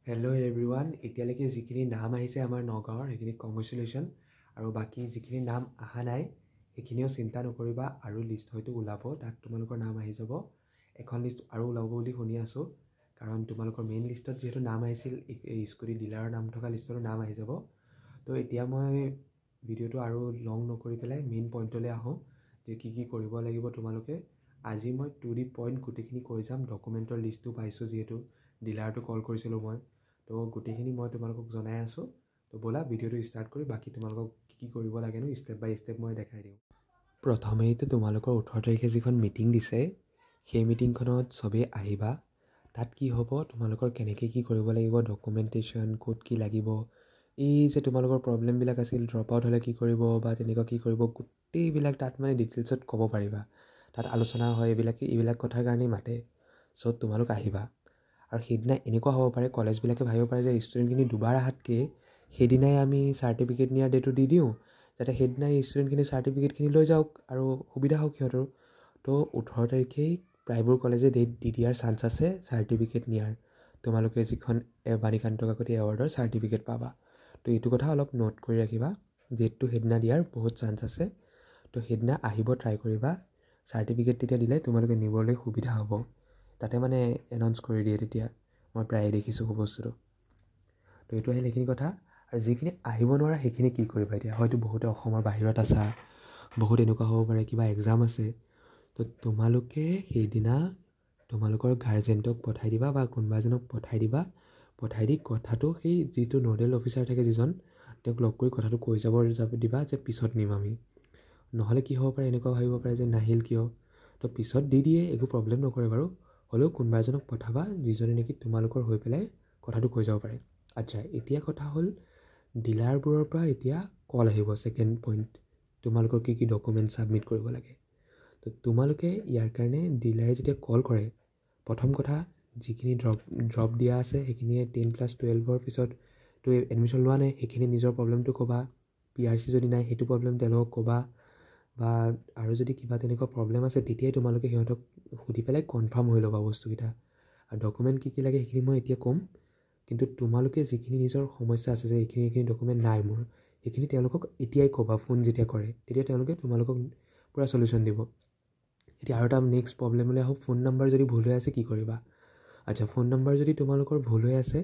Hello' everyone, এতিয়ালৈকে যিখিনি নাম আহিছে আমাৰ নগাঁৱৰ সেইখিনি কংগ্ৰেচুলেশ্যন। আৰু বাকী যিখিনি নাম অহা নাই সেইখিনিও চিন্তা নকৰিবা, আৰু লিষ্ট হয়তো ওলাব, তাত তোমালোকৰ নাম আহি যাব। এখন লিষ্ট আৰু ওলাব বুলি শুনি আছোঁ, কাৰণ তোমালোকৰ মেইন লিষ্টত যিহেতু নাম আহিছিল, এই স্কুটি ডিলাৰৰ নাম থকা লিষ্টতো নাম আহি যাব। তো এতিয়া মই ভিডিঅ'টো আৰু লং নকৰি পেলাই মেইন পইণ্টলৈ আহোঁ, যে কি কি কৰিব লাগিব তোমালোকে। আজি মই টু দি পইণ্ট গোটেইখিনি কৈ যাম। ডকুমেণ্টৰ লিষ্টটো পাইছোঁ, যিহেতু ডিলাৰটো কল কৰিছিলোঁ মই, তো গোটেইখিনি মই তোমালোকক জনাই আছোঁ। তো ব'লা ভিডিঅ'টো ষ্টাৰ্ট কৰি বাকী তোমালোকক কি কি কৰিব লাগেনো ষ্টেপ বাই ষ্টেপ মই দেখাই দিওঁ। প্ৰথমেইতো তোমালোকৰ 18 তাৰিখে যিখন মিটিং দিছে, সেই মিটিংখনত চবেই আহিবা। তাত কি হ'ব, তোমালোকৰ কেনেকৈ কি কৰিব লাগিব, ডকুমেণ্টেশ্যন, ক'ত কি লাগিব, এই যে তোমালোকৰ প্ৰব্লেমবিলাক আছিল, ড্ৰপ আউট হ'লে কি কৰিব বা তেনেকুৱা কি কৰিব, গোটেইবিলাক তাত মানে ডিটেইলছত ক'ব পাৰিবা। তাত আলোচনা হয়, এইবিলাক কথাৰ কাৰণেই মাতে। চ' তোমালোক আহিবা। আৰু সেইদিনা এনেকুৱা হ'ব পাৰে, কলেজবিলাকে ভাবিব পাৰে যে ষ্টুডেণ্টখিনি দুবাৰ অহাতকৈ সেইদিনাই আমি চাৰ্টিফিকেট নিয়াৰ ডেটটো দি দিওঁ, যাতে সেইদিনাই ষ্টুডেণ্টখিনি চাৰ্টিফিকেটখিনি লৈ যাওক আৰু সুবিধা হওক সিহঁতৰ। তো 18 তাৰিখেই প্ৰায়বোৰ কলেজে ডেট দি দিয়াৰ চান্স আছে চাৰ্টিফিকেট নিয়াৰ। তোমালোকে যিখন বাণীকান্ত কাকতি এৱাৰ্ডৰ চাৰ্টিফিকেট পাবা। তো এইটো কথা অলপ নোট কৰি ৰাখিবা, ডেটটো সেইদিনা দিয়াৰ বহুত চান্স আছে। তো সেইদিনা আহিব ট্ৰাই কৰিবা। চাৰ্টিফিকেট তেতিয়া দিলে তোমালোকে নিবলৈ সুবিধা হ'ব। তাতে মানে এনাউন্স কৰি দিয়ে তেতিয়া, মই প্ৰায়ে দেখিছোঁ বস্তুটো। তো এইটো আহিল সেইখিনি কথা। আৰু যিখিনি আহিব নোৱাৰা সেইখিনি কি কৰিবা এতিয়া, হয়তো বহুতে অসমৰ বাহিৰত আছা, বহুত এনেকুৱা হ'ব পাৰে কিবা এক্সাম আছে। তো তোমালোকে সেইদিনা তোমালোকৰ গাৰ্জেণ্টক পঠাই দিবা বা কোনোবা এজনক পঠাই দিবা। পঠাই দি কথাটো সেই যিটো নডেল অফিচাৰ থাকে যিজন, তেওঁক লগ কৰি কথাটো কৈ যাব দিবা যে পিছত নিম আমি। নহ'লে কি হ'ব পাৰে, এনেকুৱা ভাবিব পাৰে যে নাহিল কিয়। তো পিছত দি দিয়ে, একো প্ৰব্লেম নকৰে বাৰু। হ'লেও কোনোবা এজনক পঠাবা যিজনে নেকি তোমালোকৰ হৈ পেলাই কথাটো কৈ যাব পাৰে। আচ্ছা, এতিয়া কথা হ'ল ডিলাৰবোৰৰ পৰা এতিয়া কল আহিব। ছেকেণ্ড পইণ্ট, তোমালোকৰ কি কি ডকুমেণ্ট ছাবমিট কৰিব লাগে। তো তোমালোকে ইয়াৰ কাৰণে ডিলাৰে যেতিয়া কল কৰে, প্ৰথম কথা যিখিনি ড্ৰপ দিয়া আছে সেইখিনিয়ে 10+12 পিছত তো এডমিশ্যন লোৱা নাই, সেইখিনি নিজৰ প্ৰব্লেমটো ক'বা। PRC যদি নাই সেইটো প্ৰব্লেম তেওঁলোকক ক'বা, বা আৰু যদি কিবা তেনেকুৱা প্ৰব্লেম আছে তেতিয়াই তোমালোকে সিহঁতক সুধি পেলাই কনফাৰ্ম হৈ ল'বা বস্তুকেইটা। আৰু ডকুমেণ্ট কি কি লাগে সেইখিনি মই এতিয়া ক'ম, কিন্তু তোমালোকে যিখিনি নিজৰ সমস্যা আছে যে এইখিনি ডকুমেণ্ট নাই মোৰ, সেইখিনি তেওঁলোকক এতিয়াই ক'বা। ফোন যেতিয়া কৰে তেতিয়া তেওঁলোকে তোমালোকক পূৰা চলিউশ্যন দিব। এতিয়া আৰু এটা নেক্সট প্ৰব্লেমলৈ আহোঁ, ফোন নম্বৰ যদি ভুল হৈ আছে কি কৰিবা। আচ্ছা, ফোন নম্বৰ যদি তোমালোকৰ ভুল হৈ আছে,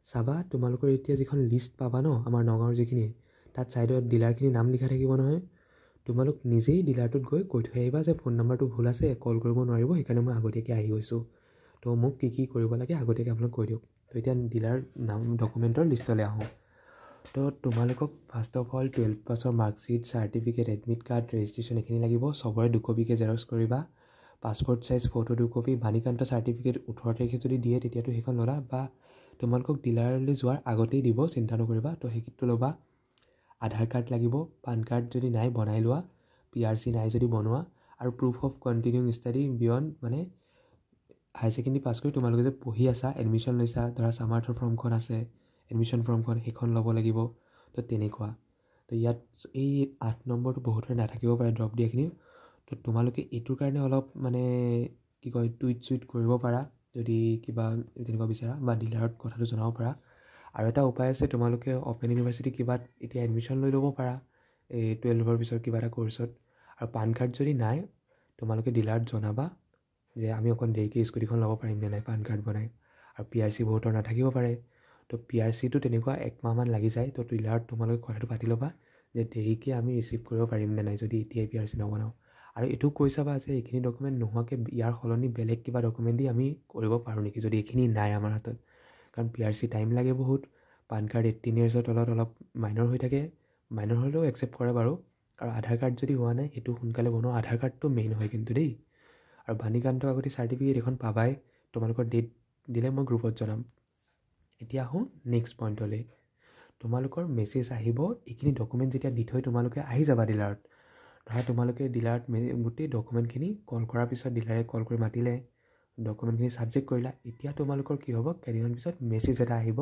চাবা তোমালোকৰ এতিয়া যিখন লিষ্ট পাবা ন আমাৰ নগাঁৱৰ যিখিনি, তাত ছাইডত ডিলাৰখিনি নাম লিখা থাকিব নহয়। তোমালোক নিজেই ডিলাৰটোত গৈ কৈ থৈ আহিবা যে ফোন নম্বৰটো ভুল আছে, কল কৰিব নোৱাৰিব, সেইকাৰণে মই আগতীয়াকৈ আহি গৈছোঁ। তো মোক কি কি কৰিব লাগে আগতীয়াকৈ আপোনাক কৈ দিয়ক। তো এতিয়া ডিলাৰ নাম ডকুমেণ্টৰ লিষ্টলৈ আহোঁ। তো তোমালোকক ফাৰ্ষ্ট অফ অল 12 পাছৰ marksheet, certificate, admit card, registration এইখিনি লাগিব। চবৰে 2 কপিকৈ জেৰক্স কৰিবা। Passport size photo 2 copy. Banikanta certificate 18 তাৰিখে যদি দিয়ে তেতিয়াতো সেইখন ল'লা, বা তোমালোকক ডিলাৰলৈ যোৱাৰ আগতেই দিব, চিন্তা নকৰিবা। তো সেইটো ল'বা। আধাৰ কাৰ্ড লাগিব, পান কাৰ্ড যদি নাই বনাই লোৱা, PRC নাই যদি বনোৱা, আৰু প্ৰুফ অফ কণ্টিনিউইং ষ্টাডি বিয়ণ্ড, মানে হায়াৰ ছেকেণ্ডেৰী পাছ কৰি তোমালোকে যে পঢ়ি আছা, এডমিশ্যন লৈছা, ধৰা সামাৰ্থৰ ফৰ্মখন আছে, এডমিশ্যন ফৰ্মখন, সেইখন ল'ব লাগিব। তো তেনেকুৱা। তো ইয়াত এই 8 নম্বৰটো বহুতৰে নাথাকিব পাৰে ড্ৰপ দিয়াখিনি। তো তোমালোকে এইটোৰ কাৰণে অলপ মানে কি কয় টুইট কৰিব পাৰা, যদি কিবা তেনেকুৱা বিচাৰা, বা ডিলাৰত কথাটো জনাব পাৰা। আৰু এটা উপায় আছে, তোমালোকে অ'পেন ইউনিভাৰ্চিটি কিবাত এতিয়া এডমিশ্যন লৈ ল'ব পাৰা এই 12ৰ পিছত কিবা এটা কৰ্চত। আৰু পান কাৰ্ড যদি নাই, তোমালোকে ডিলাৰত জনাবা যে আমি অকণ দেৰিকৈ স্কুটিখন ল'ব পাৰিম নে নাই পান কাৰ্ড বনাই। আৰু PRC বহুতৰ নাথাকিব পাৰে, তো PRCটো তেনেকুৱা 1 মাহমান লাগি যায়। তো ডিলাৰত তোমালোকে কথাটো পাতি ল'বা যে দেৰিকৈ আমি ৰিচিভ কৰিব পাৰিম নে নাই যদি এতিয়াই PRC নবনাওঁ। আৰু এইটো কৈ চাবা যে এইখিনি ডকুমেণ্ট নোহোৱাকৈ ইয়াৰ সলনি বেলেগ কিবা ডকুমেণ্ট দি আমি কৰিব পাৰোঁ নেকি, যদি এইখিনি নাই আমাৰ হাতত। কাৰণ PRC টাইম লাগে বহুত। পান কাৰ্ড 18 ইয়াৰ্ছৰ তলত অলপ মাইনৰ হৈ থাকে, মাইনৰ হ'লেও একচেপ্ট কৰে বাৰু। আৰু আধাৰ কাৰ্ড যদি হোৱা নাই সেইটো সোনকালে বনোৱা, আধাৰ কাৰ্ডটো মেইন হয় কিন্তু দেই। আৰু বাণীকান্ত কাকতি চাৰ্টিফিকেট এখন পাবাই, তোমালোকৰ ডেট দিলে মই গ্ৰুপত জনাম। এতিয়া আহোঁ নেক্সট পইণ্টলৈ। তোমালোকৰ মেছেজ আহিব, এইখিনি ডকুমেণ্ট যেতিয়া দি থৈ তোমালোকে আহি যাবা ডিলাৰত। ধৰা তোমালোকে ডিলাৰত গোটেই ডকুমেণ্টখিনি কল কৰাৰ পিছত, ডিলাৰে কল কৰি মাতিলে, ডকুমেণ্টখিনি ছাবজেক্ট কৰিলা। এতিয়া তোমালোকৰ কি হ'ব, কেইদিনমান পিছত মেছেজ এটা আহিব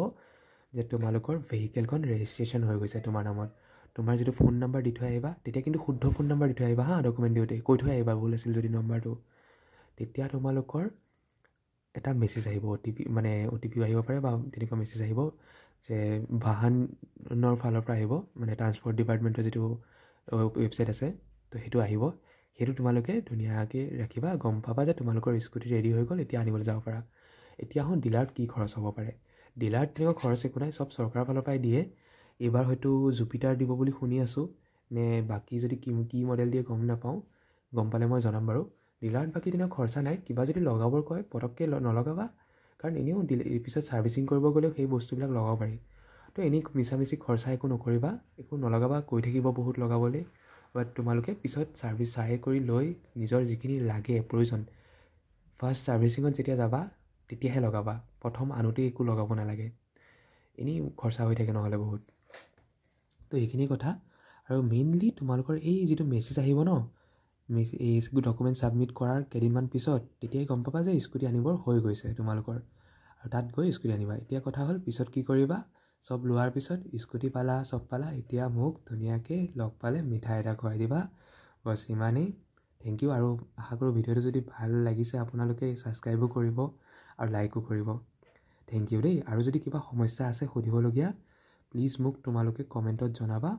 যে তোমালোকৰ ভেহিকেলখন ৰেজিষ্ট্ৰেশ্যন হৈ গৈছে তোমাৰ নামত। তোমাৰ যিটো ফোন নম্বৰ দি থৈ আহিবা, তেতিয়া কিন্তু শুদ্ধ ফোন নম্বৰ দি থৈ আহিবা হা, ডকুমেণ্ট দিওঁতে কৈ থৈ আহিবা ভুল আছিল যদি নম্বৰটো। তেতিয়া তোমালোকৰ এটা মেছেজ আহিব OTP মানে OTP আহিব পাৰে বা তেনেকুৱা মেছেজ আহিব যে বাহনৰ ফালৰ পৰা আহিব মানে ট্ৰান্সপৰ্ট ডিপাৰ্টমেণ্টৰ যিটো ৱেবছাইট আছে তো সেইটো আহিব সেইটো তোমালোকে ধুনীয়াকৈ ৰাখিবা গম পাবা যে তোমালোকৰ স্কুটি ৰেডি হৈ গ'ল এতিয়া আনিবলৈ যাব পাৰা এতিয়া আহোঁ ডিলাৰত কি খৰচ হ'ব পাৰে ডিলাৰত তেনেকুৱা খৰচ একো নাই চব চৰকাৰৰ ফালৰ পৰাই দিয়ে এইবাৰ হয়তো জুপিটাৰ দিব বুলি শুনি আছোঁ নে বাকী যদি কি মডেল দিয়ে গম নাপাওঁ গম পালে মই জনাম বাৰু ডিলাৰত বাকী তেনেকুৱা খৰচা নাই কিবা যদি লগাবৰ কয় পটককৈ নলগাবা কাৰণ এনেও পিছত ছাৰ্ভিচিং কৰিব গ'লেও সেই বস্তুবিলাক লগাব পাৰি তো এনেই মিছামিছি খৰচা একো নকৰিবা একো নলগাবা কৈ থাকিব বহুত লগাবলৈ বাট তোমালোকে পিছত ছাৰ্ভিচ চাই কৰি লৈ নিজৰ যিখিনি লাগে প্ৰয়োজন ফাৰ্ষ্ট ছাৰ্ভিচিঙত যেতিয়া যাবা তেতিয়াহে লগাবা প্ৰথম আনোতেই একো লগাব নালাগে এনেই খৰচা হৈ থাকে নহ'লে বহুত তো এইখিনি কথা আৰু মেইনলি তোমালোকৰ এই যিটো মেছেজ আহিব ন এই ডকুমেণ্ট ছাবমিট কৰাৰ কেইদিনমান পিছত তেতিয়াই গম পাবা যে স্কুটি আনিবৰ হৈ গৈছে তোমালোকৰ আৰু তাত গৈ স্কুটি আনিবা এতিয়া কথা হ'ল পিছত কি কৰিবা চব লোৱাৰ পিছত স্কুটি পালা চব পালা এতিয়া মোক ধুনীয়াকৈ লগ পালে মিঠাই এটা খুৱাই দিবা বছ ইমানেই থেংক ইউ আৰু আশা কৰোঁ ভিডিঅ'টো যদি ভাল লাগিছে আপোনালোকে ছাবস্ক্ৰাইবো কৰিব আৰু লাইকো কৰিব থেংক ইউ দেই আৰু যদি কিবা সমস্যা আছে সুধিবলগীয়া প্লিজ মোক তোমালোকে কমেণ্টত জনাবা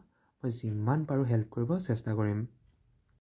মই যিমান পাৰোঁ হেল্প কৰিব চেষ্টা কৰিম